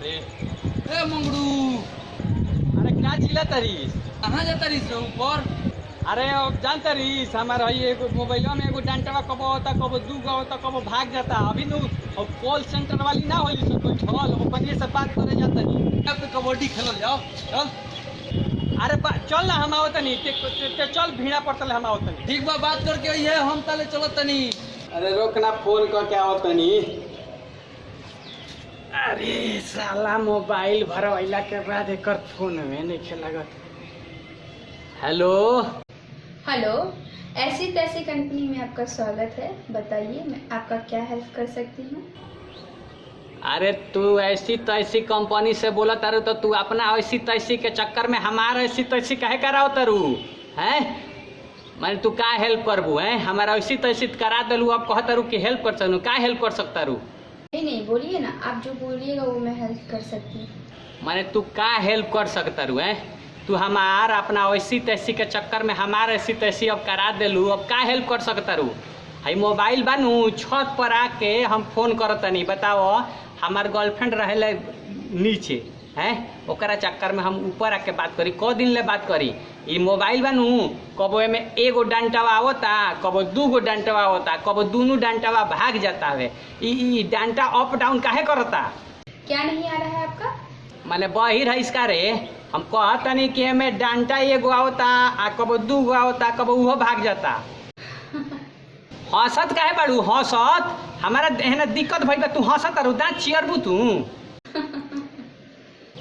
रे। ए मंगड़ू, अरे क्या चिल्ला तरीस? कहाँ जाता रही से ऊपर? अरे अब जानता रहीस हमारा एगो मोबाइलवा में एगो डांटवा कबो होता कबो दूगो होता कबो भाग जाता। अभी नु कॉल सेंटर वाली ना होली सब कोई छल ओपनिए से बात करे जाता नहीं। अब तो कबड्डी खेलो जाओ चल। अरे चल ना हम आवत नहीं ते चल भीड़ा पड़तल हम आवत नहीं। ठीक बा, बात करके ये हम ताले चलो तनी। अरे रोक ना फोन करके आवत नहीं। अरे साला मोबाइल भरवैला के बाद एक फोन में नहीं खेलागत। हेलो हेलो, ऐसी तैसी कंपनी में आपका स्वागत है। बताइए मैं आपका क्या हेल्प कर सकती हूँ। अरे तू ऐसी तैसी कंपनी से बोला तारू तो तू अपना ऐसी तैसी के चक्कर में हमारा ऐसी तैसी काहे कराओ तारू हैं? मैंने तू का हेल्प करबू हैं? हमारा ऐसी तैसी करा दिलू, अब कह तारू कि हेल्प कर सकूँ, का हेल्प कर सकता रू? नहीं बोलिए ना, आप जो बोलिएगा वो मैं हेल्प कर सकती हूँ। मैंने तू का हेल्प कर सकता रू हैं? तू हमार अपना ऐसी तैसी के चक्कर में हमारा ऐसी तैसी अब करा दिलू, अब का हेल्प कर सकता रू? हई मोबाइल बानू छत पर आके हम फोन करतनी, बताओ हमार गर्लफ्रेंड रहे नीचे हैं, ओकरा चक्कर में हम ऊपर आके बात करी, क दिन ले बात करी। ई मोबाइल बानू कबो एमे एगो डांटवा आवता कबो दूगो डांटवा आवता कबो दूनू डांटवा भाग जाता है। ई डांटा अप डाउन काहे करता? क्या नहीं आ रहा है आपका? माने बहिर है इसका रे। हम कहतनी कि एमे डांटा एगो आवता आ कबो दूगो आवता कबो उहो भाग जाता। हंसत काहे बाड़ू? हंसत हमारा एहना दिक्कत भइल बा, तू हंसत आरू दांत चियरबू तू।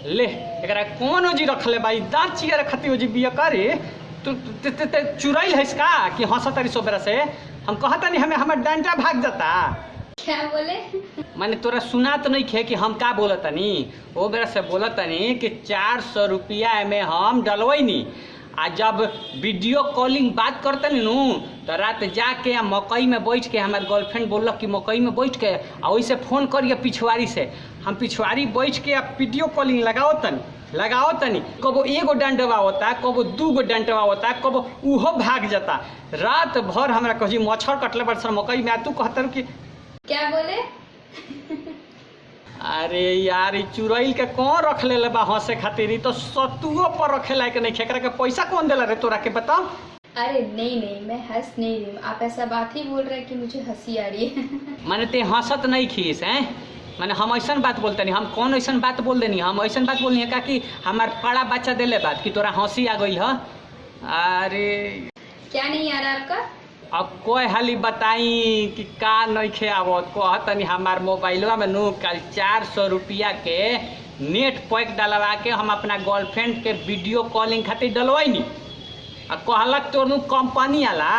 ले एकरा कौन ओजी रखले बा? दांत चियर खातिर ओजी बिया करे तू चुराइल है इसका कि हंसत आरी सोबरा से। हम कहतनी हमें हमर डांटा भाग जाता। क्या बोले? माने तोरा सुना तो नहीं खे कि हम का बोलतनी? वो बेरा से बोलतनी कि 400 रुपया में हम डलवैनी आ जब वीडियो कॉलिंग बात करतनी नू तो रात जाके मकई में बैठ के हमारे गर्लफ्रेंड बोलक कि मकई में बैठ के आ वैसे फ़ोन करिए पिछवाड़ी से। हम पिछवाड़ी बैठ के अब वीडियो कॉलिंग लगाओ तनी कबो एगो डांटवा होता कबो दूगो डांटवा होता कबो उहो भाग जाता। रात भर हमरा कही मच्छर कटले बरसर मकई में, आ तू कहतर कि क्या बोले? अरे यार ई चुरैल के कौन रख ले बा हंसे खातिर? ई तो सतुओ पर रखे लायक नहीं। खेकरा के पैसा कौन देला रे तोरा के बता? अरे नहीं मैं हंस नहीं रही हूँ, आप ऐसा बात ही बोल रहे हैं कि मुझे हंसी आ रही है। माने ते हंसत नहीं खीस हैं? माने हम ऐसा बात बोलते नहीं, हम कौन ऐसा बात बोल देनी? हम ऐसा बात बोलनी है का कि हमार बड़ा बच्चा देले बात कि तोरा हंसी आ गई है? अरे क्या नहीं आ रहा आपका? अब कोई हाली बताई कि का नहीं खे आवत? कहतनी हमार मोबाइलवा में नू कल 400 रुपया के नेट पैक डलवा के हम अपना गर्लफ्रेंड के वीडियो कॉलिंग खातिर डलवैनी। आ कहलक तो नू कंपनी आला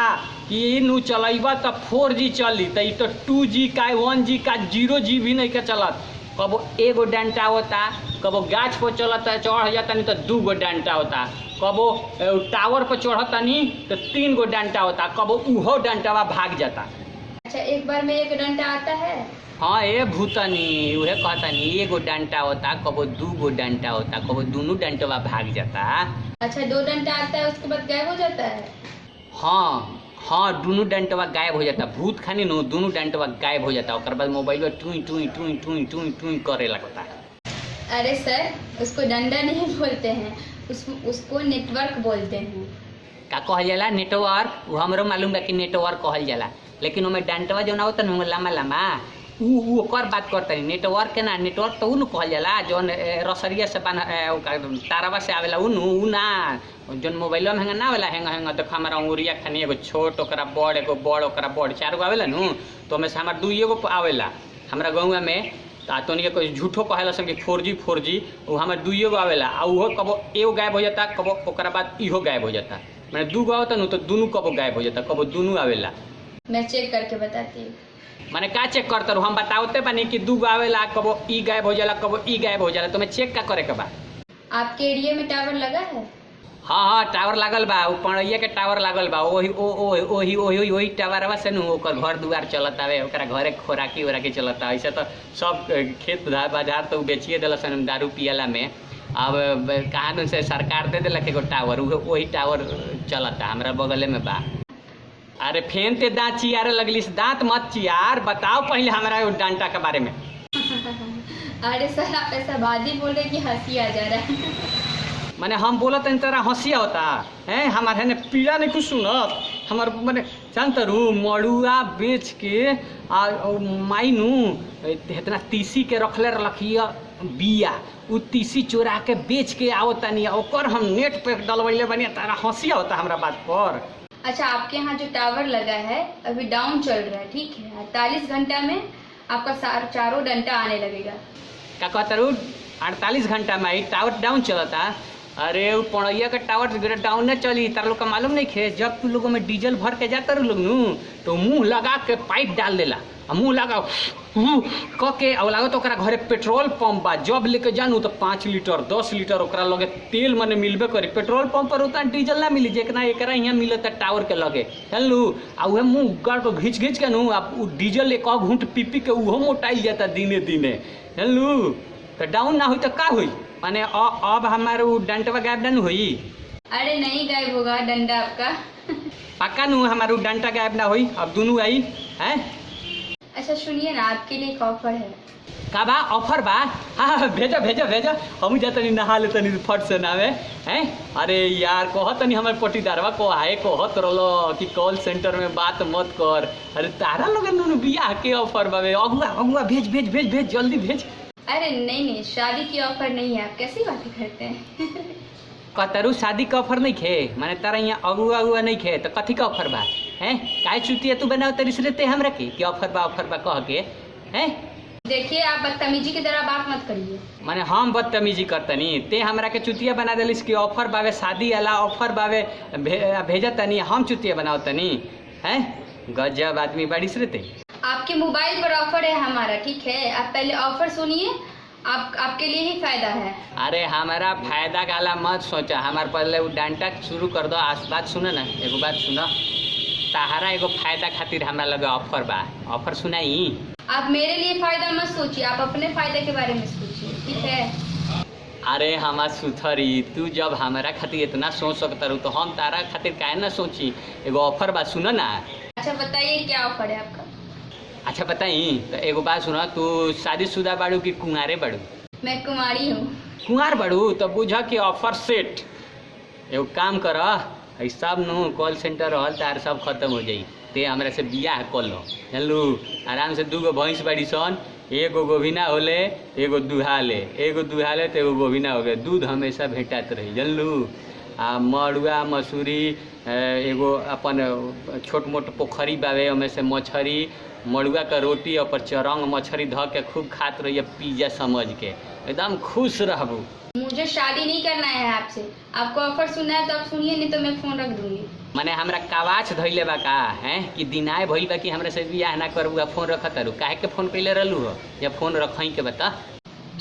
कि नू चलेबा तो 4G चली, तो ई तो 2G का 1G का 0G भी नहीं के चलत। कबो एगो डांटा होता कबो गाछ पर चलता चढ़ जाता नहीं तो दूगो डांटा होता, कबो टावर पर चढ़तानी तो 3 गो डांटा होता, कबो उहो डांटावा भाग जाता। अच्छा, एक बार में एक डंडा आता है? हाँ ए भूतनी उहे कहतनी एगो डांटा होता कबो दूगो डांटा होता कबो दूनू डांटवा भाग जाता। अच्छा, 2 डंडा आता है उसके बाद गायब हो जाता है? हाँ दूनू डांटवा गायब हो जाता। भूत खानी नो दूनू डांटवा गायब हो जाता। ओकर बाद मोबाइल में टुई टुई टुई टुई टुई टुई करे लगता। अरे सर, उसको डंडा नहीं बोलते हैं, उसको नेटवर्क बोलते हैं। का कहल जाला? नेटवर्क। वो हमरो मालूम बा कि नेटवर्क कहल जाला, लेकिन ओमे डांटवा जौन होता न लम्बा लम्बा ऊ ओकर बात करता नहीं। नेटवर्क के ना, नेटवर्क तो ऊ न कहल जाला जौन रसरिया से तारवा से आवेला ऊ ना जौन मोबाइलवा में ना आवेला। हेंगा देखो हमारा अंगुरिया खानी एगो छोट ओकरा बड़ एगो बड़ ओकरा बड़ 4 गो आवेला नू, तो ओमे से हमार 2 गो आवेला हमरा गौवा में। तो के कोई झूठो कहला सन कि 4G वो हमारे 2 गो आवेला आ उहो कबो एगो गायब हो जाता कबो ओकरा बाद इहो गायब हो जाता। मैंने 2 गो होता न तो दोनों कबो गायब हो जाता कबो दोनों आवेला। मैं चेक करके बताती हूँ। मैंने का चेक करता रू? हम बताओते बानी कि 2 गो आवेला कबो ई गायब हो जाला कबो ई गायब हो जाला, तो मैं चेक का करे के बा? आपके एरिया में टावर लगा है? हाँ टावर लागल बा, उ पड़ैया के टावर लागल बा। वही टावरवा से नु ओकर घर दुआर चलत आवे, ओकरा घरे खोराकी ओराकी चलत आवे। ऐसे तो सब खेत बाजार तो बेचिए दिल सन दारू पियला में। अब कहाँ से सरकार दे दिलक एगो टावर, वही टावर चलता हमारा बगले में बा। अरे फेन ते दाँत चियारे लगलिस? दाँत मत चियार, बताओ पहले हमारा डांटा के बारे में। अरे सर आप ऐसा बादी बोल रहे कि हंसी आ जा रहा है। माने हम बोलत हन तेरा हंसिया होता है, हमारे ने पीड़ा नहीं कुछ सुनत। हमार माने जानता रू मड़ुआ बेच के आ माइनू इतना तीसी के रखले रखिया बिया, उ तीसी चोरा के बेच के आवतानी, ओकर हम नेट पे डलवैले बनी, तारा हंसिया होता हमरा बात पर। अच्छा आपके यहाँ जो टावर लगा है अभी डाउन चल रहा है, ठीक है, 48 घंटा में आपका चारों डंडा आने लगेगा। का कहता रू 48 घंटा में ही टावर डाउन चलता? अरे वो पड़ैया का टावर डाउन न चली, तार लोग का मालूम नहीं खे। जब तू लोगों में डीजल भर के जाता रू लोग नू तो मुंह लगा के पाइप डाल देला, मुंह लगा क के और लागत ओकरा घरे पेट्रोल पंप बा, जब लेके जानू तो 5 लीटर 10 लीटर ओकरा लगे तेल मने मिलबे करी। पेट्रोल पंप पर उतना डीजल ना मिली जितना एकरा यहाँ मिलता टावर के लगे, जानलू। आ उहे मुँह गाड़ को घींच घींच के नू अब डीजल एक घूंट पी पी के उहो मोटाइल जाता दिने दिने, जानलू। तो डाउन ना हुई तो का हुई? माने अब हमारे वो डंटवा गायब ना हुई? अरे नहीं गायब होगा डंडा आपका। पक्का नू हमारे वो डंटा गायब ना हुई, अब दोनों आई है। अच्छा सुनिए ना, आपके लिए एक ऑफर है। का बा ऑफर बा? हाँ भेजा भेजा भेजा, हम जातनी नहा ले तनी फट से नावे हैं। अरे यार कहतनी हमारे पटीदारवा को आए कहत रलो कि कॉल सेंटर में बात मत कर। अरे तारा लोग बियाह के ऑफर बावे, अगुआ अगुआ भेज भेज भेज भेज जल्दी भेज। अरे नहीं शादी की ऑफर नहीं है, आप कैसी बातें करते हैं। कतरू शादी का ऑफर नहीं खे? माने तारा यहाँ अगुआ अगुआ नहीं खे तो कथी का ऑफर बा? हैं काहे चुतिया तू बनाओ तरीस रहते हमरा के कि ऑफर बा कह के हैं। देखिए आप बदतमीजी की तरह बात मत करिए। माने हम बदतमीजी करतनी ते हमरा के चुतिया बना दिलिस कि ऑफर बावे शादी वाला ऑफर बावे भेजा तनी, हम चुतिया बनाओ तनी हैं। गजब आदमी बारिश रहते। आपके मोबाइल पर ऑफर है हमारा, ठीक है, आप पहले ऑफर सुनिए, आपके लिए ही फायदा है। अरे हमारा फायदा गाला मत सोचा, हमारे पहले वो डांटा शुरू कर दो। बात सुनो ना, एगो बात सुनो, ताहरा एगो फायदा खातिर हमरा लगे ऑफर बा, ऑफर सुनाई। आप मेरे लिए फायदा मत सोचिए, आप अपने फायदे के बारे में सोचिए, ठीक है। अरे हमार सुथरी, तू जब हमारा खातिर इतना सोच सकता रू तो हम तारा खातिर काहे ना सोची। एगो ऑफर बा सुनो ना। अच्छा बताइए क्या ऑफर है आपका? अच्छा बताई तो एगो बात सुनो, तू शादीशुदा बाड़ू कि कुंवारे बाड़ू? मैं कुमारी हूँ। कुंवार बाड़ू तो बुझ कि ऑफर सेट। एगो काम कर, सब नु कॉल सेंटर रहल तार सब खत्म हो जाई, ते हमरा से बियाह कर लो, जानलू। आराम से 2 गो भैंस बाड़ी सन, एगो गोभिना होले एगो दुहाले, एगो दुहाले तो एगो गोभिना हो गए, दूध हमेशा भेटात रही, जानलू। आ मड़ुआ मसूरी एगो अपन छोट मोट पोखरी बावे, ओमे से मछरी मड़ुआ का रोटी और चरंग मछली ध के खूब खात रहिए पिज्जा समझ के, एकदम खुश रहबू। मुझे शादी नहीं करना है आपसे, आपको ऑफर सुनना है तो आप सुनिए, नहीं तो मैं फोन रख दूंगी। माने हमरा कावाच धइले बा का हैं कि दिनाए भइल बा कि हमरा से बियाह ना करबू, फोन रखत रहू, काहे के फोन कइले रहलू हो? या फोन रखई के बता।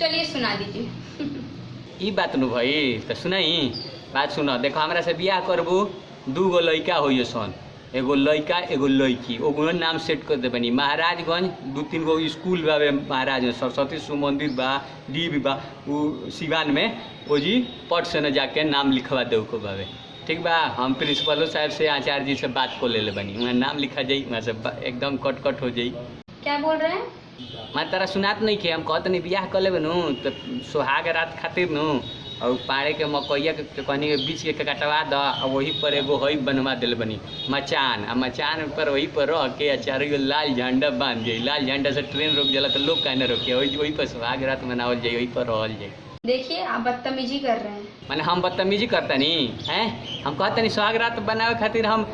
चलिए सुना दीजिए। ई बात नु भई तो सुनाई। बात सुनो, देखो हमरा से बियाह करबू, 2 गो लड़का होइए सन, एगो लड़का एगो लड़की, ओगो नाम सेट कर दे बनी। महाराजगंज 2-3 गो स्कूल बावे महाराजगंज, सरस्वती शिव मंदिर बा, डीब बा, वो सिवान में ओजी पट से न जाके नाम लिखवा दे को बावे, ठीक बा। हम प्रिंसिपलो साहब से आचार्य जी से बात को ले बनी, वहाँ नाम लिखा जाई, वहाँ से एकदम कट हो जाई। क्या बोल रहे हैं? मैं तारा सुनात नहीं के, हम कहत नहीं बियाह कर लेबे नु तो सुहाग रात खातिर नु और पाड़े के मकैया के कनी बीच के कटवा द, वही पर एगो हई बनवा दिल बनी मचान, आ मचान पर वही पर रह के चारों लाल झंडा बांध जाई, लाल झंडा से ट्रेन रुक जाला तो लोग कहने रोके, वही पर सुहाग रात मनावल जाई, वही पर रहल जाई। देखिए आप बदतमीजी कर रहे हैं। माने हम बदतमीजी करतनी हैं? हम कहतनी सुहाग रात बनावे खातिर हम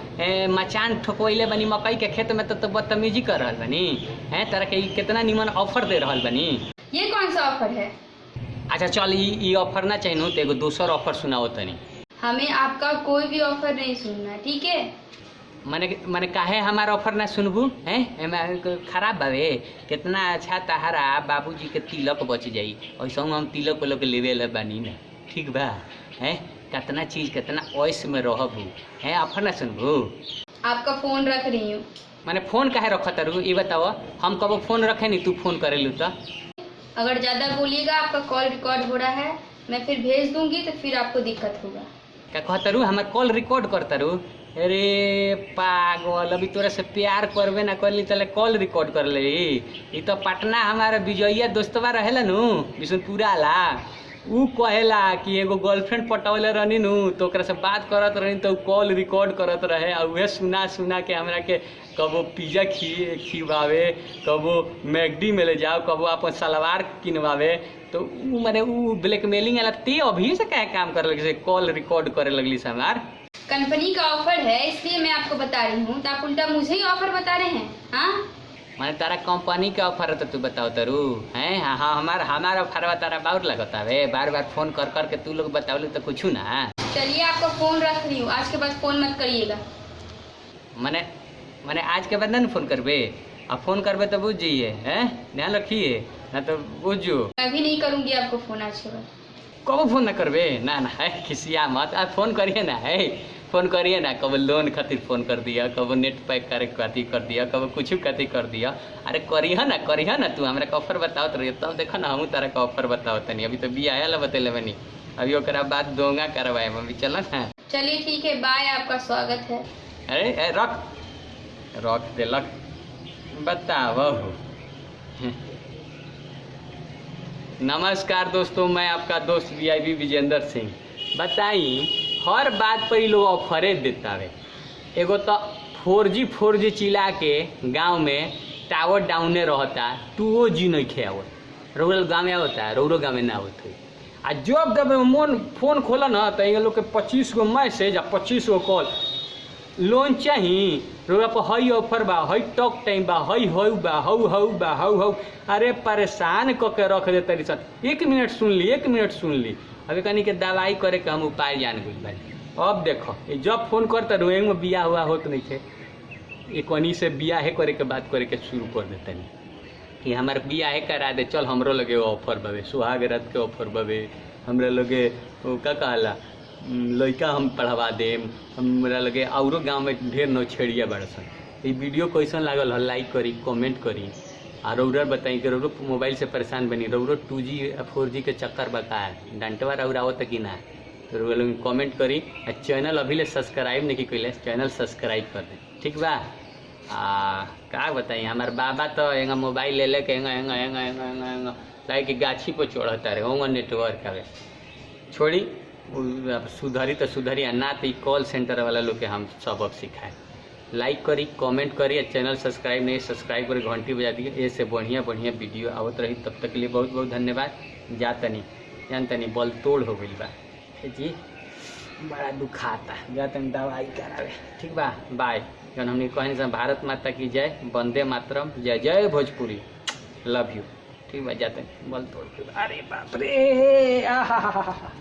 मचान ठोकवैले बनी मकई के खेत में, तो बदतमीजी कर रहल बनी हैं? तरह के कितना निमन ऑफर दे रहल बनी। ये कौन सा ऑफर है? अच्छा चल ई ऑफर ना चाहिए तो एगो दूसर ऑफर सुनाओ तनी। हमें आपका कोई भी ऑफर नहीं सुनना, ठीक है। माने काहे हमारा ऑफर ना सुनबू हैं? खराब बावे, कितना अच्छा तहारा बाबूजी के तिलक बच जाई, ऐसा हम तिलक लोग लेवे ला बानी ना, ठीक बा हैं? कितना चीज कितना ऑयस में रहबू हैं, ऑफर ना सुनबू। आपका फोन रख रही हूँ। माने फोन काहे रखत रू ये बताओ? हम कबो फोन रखे नहीं, तू फोन करेलू तो? अगर ज़्यादा बोलिएगा आपका कॉल रिकॉर्ड हो रहा है, मैं फिर भेज दूंगी तो फिर आपको दिक्कत होगा। क्या कहता रू? हमार कॉल रिकॉर्ड करता रू अरे पागल, अभी तोरा से प्यार करबे ना करली तले कॉल रिकॉर्ड कर ले। ई तो पटना हमारा विजयिया दोस्तवा रहेला नु बिशनपुरा ला, ऊ कहेला कि एगो गर्लफ्रेंड पटौले रहनी नु तो ओकरा से बात करत रहनी तो कॉल रिकॉर्ड करत रहे और उहे सुना सुना के हमरा के कबो पिज्जा खिवावे, कबो मैगडी में ले जाओ, कबो अपन सलवार किनवावे। तो ऊ माने ऊ ब्लैकमेलिंग वाला ते अभी से क्या काम कर लगी से कॉल रिकॉर्ड करे लगली से हमार। कंपनी का ऑफर है इसलिए मैं आपको बता रही हूँ, तो आप उल्टा मुझे ही ऑफर बता रहे हैं। हाँ माने तारा कंपनी का ऑफर है तो तू बताओ तरू हैं। हाँ हाँ हमारा ऑफर तारा बाउर लगता है, बार बार फोन कर कर के तू लोग बताओ तो कुछ ना। चलिए आपका फोन रख रही हूँ, आज के बाद फोन मत करिएगा। मैंने आज के बाद ना फोन करबे, अब फोन करबे तो बुझ जाइए, हैं ध्यान रखिए ना तो बुझो। मैं भी नहीं करूँगी आपको फोन आज के बाद। कब फोन ना करबे ना ना है खिसिया मत, आप फोन करिए ना, है फोन करिए ना। कब लोन खातिर फोन कर दिया, कब नेट पैक करे खातिर कर दिया, कब कुछ खातिर कर दिया। अरे करिए ना तू हमरा का ऑफर बताओ तो तब देखो ना हम तारा का ऑफर बताओ तनी। अभी तो बिया आया बतेले बनी, अभी ओकरा बाद दोंगा करवाए मम्मी चल ना। चलिए ठीक है, बाय, आपका स्वागत है। अरे रख देलक बताओ। नमस्कार दोस्तों, मैं आपका दोस्त वीआईपी विजेंद्र सिंह। बताई हर बात पर ही लोग ऑफरे देता है। एगो तो 4G चिल्ला के गांव में टावर डाउने रहता, 2G नहीं खे आवत। रूरल गाँव में होता है, रूरल गाँव में ना होता है। आ जब मन फोन खोला ना तो ये लोग के 25 गो मैसेज आ 25 गो कॉल। लोन चाहिए रोरा पर हई ऑफर बा, हई टॉक टाइम बा, हई हऊ बा, हऊ बा, हऊ। अरे परेशान क के रख दे तरी साथ। 1 मिनट सुन ली। अभी कनी के दवाई करे के हम उपाय जान गई भाई। अब देखो जब फोन करता रोए में बिया हुआ होत नहीं थे, एक कनी से बिया है करे के बात करे के शुरू कर देते नहीं कि हमारे बिया है करा दे, चल हमरो लगे ऑफर बवे, सुहाग रात के ऑफर बवे, हमरा लगे का कहला लड़का हम पढ़वा देम, हमरा लगे औरो गांव में ढेर नौछेड़िया बड़ सन। ये वीडियो कैसन लागल है लाइक करी, कमेंट करी और रौरा बताई कि रौरो मोबाइल से परेशान बनी, रौरो 2G 4G के चक्कर बका है, डंटवा रौरा आवत कि ना, तो रौरा लोग कमेंट करी। और चैनल अभी ले सब्सक्राइब नहीं कैले, चैनल सब्सक्राइब कर दे, ठीक बा। का बताई हमार बाबा तो एंगा मोबाइल ले लेके एंगा लागे कि गाछी पर चढ़ता रहे, होंगे नेटवर्क आवे। छोड़ी सुधरी तो सुधरी, ना तो कॉल सेंटर वाला लोग के हम सबक सिखाए। लाइक करी, कमेंट करी, चैनल सब्सक्राइब नहीं सब्सक्राइब करी, घंटी बजा दी। ऐसे बढ़िया वीडियो आवत रही। तब तक के लिए बहुत बहुत धन्यवाद। जानतनी बल तोड़ हो गई बा जी, बड़ा दुखाता, जातनी दवाई करावे, ठीक बा। बाय। जन हमने कहनी से भारत माता की जय, वंदे मातरम, जय जय भोजपुरी, लव यू, ठीक बा। जातनी बल तोड़। अरे बाप रे, आहा।